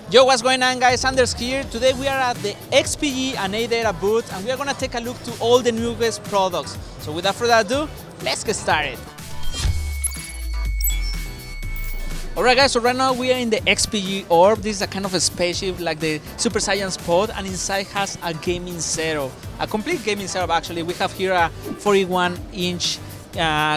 Yo, what's going on, guys? Anders here. Today we are at the XPG and ADATA booth, and we are going to take a look to all the newest products. So without further ado, let's get started. Alright guys, so right now we are in the XPG Orb. This is a kind of a spaceship like the Super Saiyan pod, and inside has a gaming setup. A complete gaming setup actually. We have here a 41-inch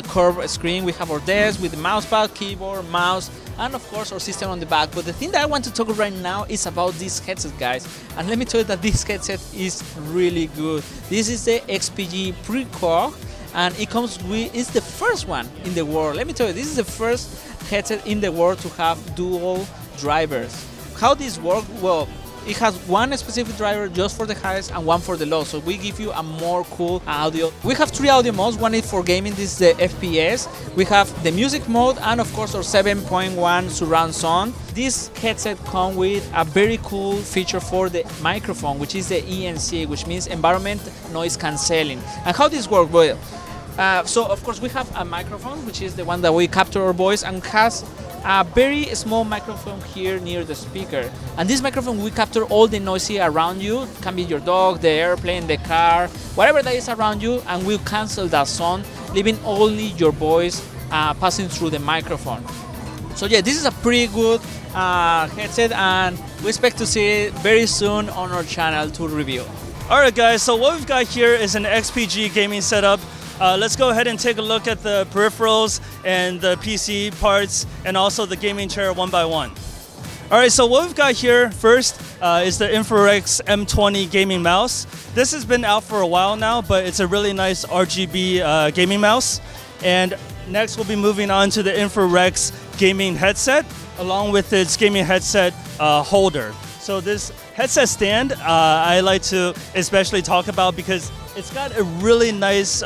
curved screen. We have our desk with the mousepad, keyboard, mouse, and of course our system on the back. But the thing that I want to talk right now is about this headset, guys. And let me tell you that this headset is really good. This is the XPG Peripherals, and it comes with, it's the first one in the world. Let me tell you, this is the first headset in the world to have dual drivers. How this works? Well, it has one specific driver just for the highs and one for the low, so we give you a more cool audio. We have three audio modes. One is for gaming, this is the FPS. We have the music mode, and of course our 7.1 surround sound. This headset comes with a very cool feature for the microphone, which is the ENC, which means environment noise cancelling. And how this works? Well, so of course we have a microphone, which is the one that we capture our voice, and has a very small microphone here near the speaker. And this microphone will capture all the noise around you. It can be your dog, the airplane, the car, whatever that is around you, and will cancel that sound, leaving only your voice passing through the microphone. So yeah, this is a pretty good headset, and we expect to see it very soon on our channel to review. Alright guys, so what we've got here is an XPG gaming setup. Let's go ahead and take a look at the peripherals and the PC parts and also the gaming chair one by one. Alright, so what we've got here first is the InfraRx M20 gaming mouse. This has been out for a while now, but it's a really nice RGB gaming mouse. And next we'll be moving on to the InfraRx gaming headset along with its gaming headset holder. So this headset stand I like to especially talk about because it's got a really nice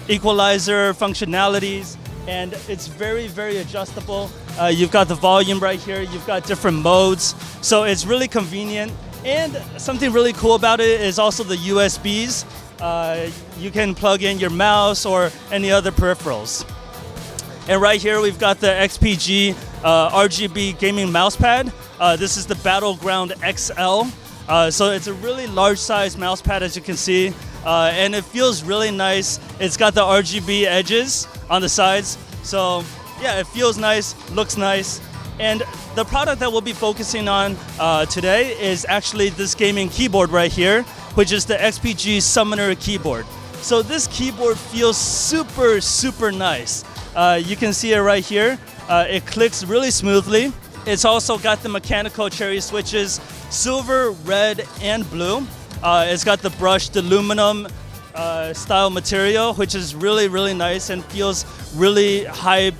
equalizer functionalities, and it's very, very adjustable. You've got the volume right here, you've got different modes, so it's really convenient. And something really cool about it is also the USBs. You can plug in your mouse or any other peripherals. And right here we've got the XPG RGB gaming mousepad. This is the Battleground XL. So it's a really large size mousepad, as you can see, and it feels really nice. It's got the RGB edges on the sides, so yeah, it feels nice, looks nice. And the product that we'll be focusing on today is actually this gaming keyboard right here, which is the XPG Summoner keyboard. So this keyboard feels super, super nice. You can see it right here. It clicks really smoothly. It's also got the mechanical cherry switches, silver, red, and blue. It's got the brushed aluminum style material, which is really, really nice and feels really high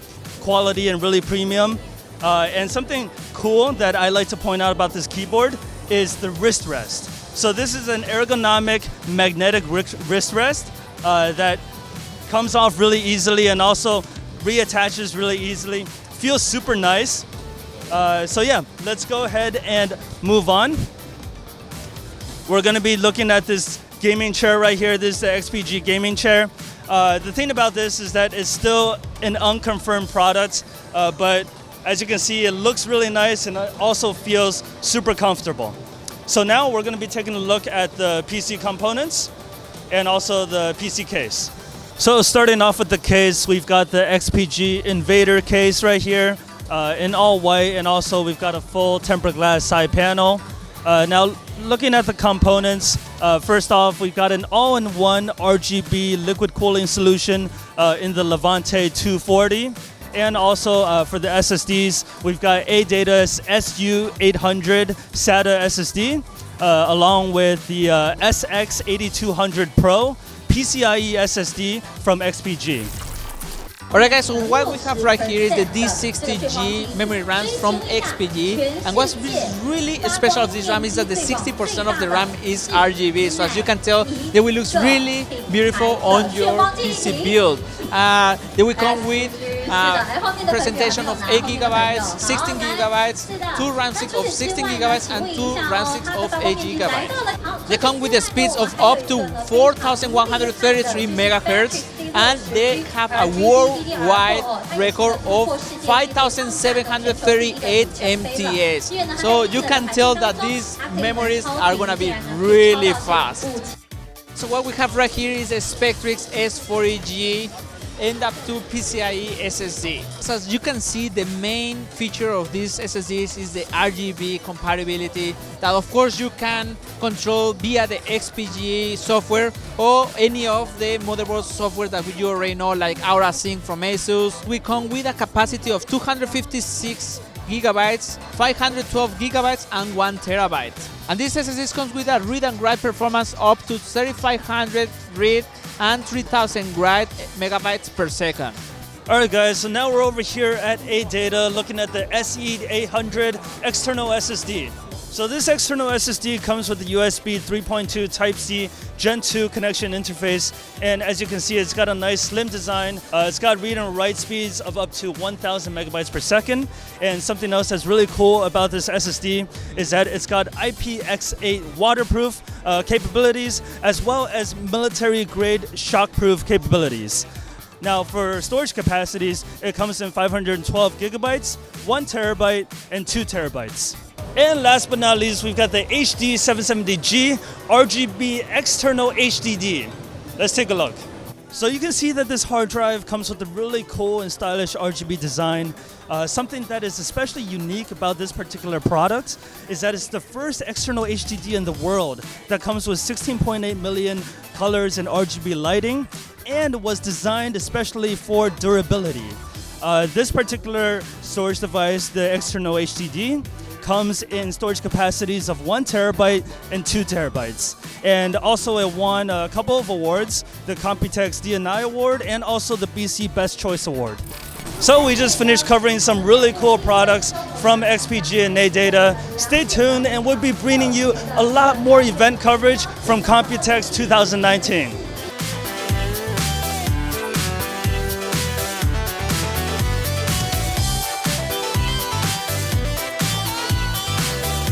quality and really premium. And something cool that I like to point out about this keyboard is the wrist rest. So this is an ergonomic magnetic wrist rest that comes off really easily and also reattaches really easily. Feels super nice. So yeah, let's go ahead and move on. We're going to be looking at this gaming chair right here. This is the XPG gaming chair. The thing about this is that it's still an unconfirmed product, but as you can see, it looks really nice and it also feels super comfortable. So now we're going to be taking a look at the PC components and also the PC case. So starting off with the case, we've got the XPG Invader case right here. In all white, and also we've got a full tempered glass side panel. Now looking at the components, first off we've got an all-in-one RGB liquid cooling solution in the Levante 240, and also for the SSDs we've got ADATA SU800 SATA SSD along with the SX8200 Pro PCIe SSD from XPG. Alright guys, so what we have right here is the D60G memory RAM from XPG, and what's really special of this RAM is that the 60% of the RAM is RGB, so as you can tell, they will look really beautiful on your PC build. They will come with presentation of 8 gigabytes, 16 gigabytes, 2 RAM sticks of 16 gigabytes, and 2 RAM sticks of 8 gigabytes. They come with the speeds of up to 4,133 megahertz. and they have a worldwide record of 5,738 MTS. So you can tell that these memories are gonna be really fast. So what we have right here is a Spectrix S40G end-up-to PCIe SSD. So as you can see, the main feature of these SSDs is the RGB compatibility that of course you can control via the XPG software or any of the motherboard software that you already know, like Aura Sync from Asus. We come with a capacity of 256 gigabytes, 512 gigabytes, and 1 terabyte. And this SSD comes with a read and write performance up to 3500 read and 3000 write megabytes per second. Alright guys, so now we're over here at ADATA looking at the SE800 external SSD. So this external SSD comes with the USB 3.2 Type-C Gen 2 connection interface, and as you can see, it's got a nice slim design. It's got read and write speeds of up to 1000 megabytes per second, and something else that's really cool about this SSD is that it's got IPX8 waterproof capabilities as well as military-grade shockproof capabilities. Now for storage capacities, it comes in 512 gigabytes, 1 terabyte, and 2 terabytes. And last but not least, we've got the HD770G RGB external HDD. Let's take a look. So you can see that this hard drive comes with a really cool and stylish RGB design. Something that is especially unique about this particular product is that it's the first external HDD in the world that comes with 16.8 million colors and RGB lighting and was designed especially for durability. This particular storage device, the external HDD, comes in storage capacities of 1 terabyte and 2 terabytes. And also it won a couple of awards, the Computex D&I Award and also the BC Best Choice Award. So we just finished covering some really cool products from XPG and ADATA. Stay tuned and we'll be bringing you a lot more event coverage from Computex 2019.